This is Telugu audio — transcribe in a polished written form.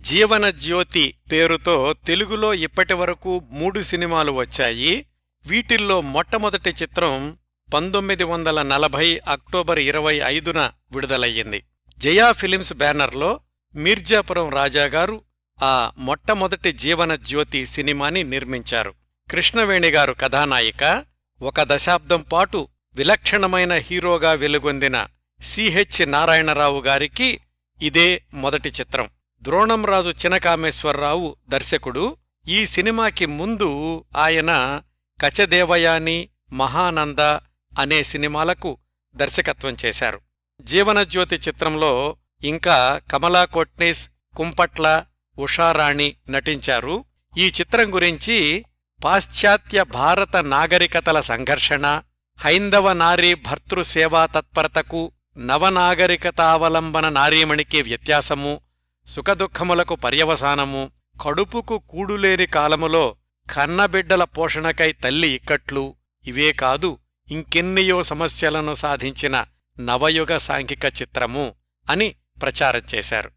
జీవనజ్యోతి పేరుతో తెలుగులో ఇప్పటివరకు 3 సినిమాలు వచ్చాయి. వీటిల్లో మొట్టమొదటి చిత్రం 1940 అక్టోబర్ 25న విడుదలయ్యింది. జయా ఫిలిమ్స్ బ్యానర్లో మీర్జాపురం రాజాగారు ఆ మొట్టమొదటి జీవనజ్యోతి సినిమాని నిర్మించారు. కృష్ణవేణిగారు కథానాయిక. 1 దశాబ్దం పాటు విలక్షణమైన హీరోగా వెలుగొందిన సిహెచ్ నారాయణరావు గారికి ఇదే మొదటి చిత్రం. ద్రోణంరాజు చినకామేశ్వరరావు దర్శకుడు. ఈ సినిమాకి ముందు ఆయన కచదేవయాని, మహానంద అనే సినిమాలకు దర్శకత్వం చేశారు. జీవనజ్యోతి చిత్రంలో ఇంకా కమలా కోట్నిస్, కుంపట్ల, ఉషారాణి నటించారు. ఈ చిత్రం గురించి పాశ్చాత్య భారత నాగరికతల సంఘర్షణ, హైందవ నారీ భర్తృసేవా తత్పరతకు నవనాగరికతావలంబన నారీమణికి వ్యత్యాసము, సుఖదుఖములకు పర్యవసానము, కడుపుకు కూడులేని కాలములో కన్నబిడ్డల పోషణకై తల్లి ఇక్కట్లు, ఇవే కాదు ఇంకెన్నియో సమస్యలను సాధించిన నవయుగ సాంఘిక చిత్రము అని ప్రచారం చేశారు.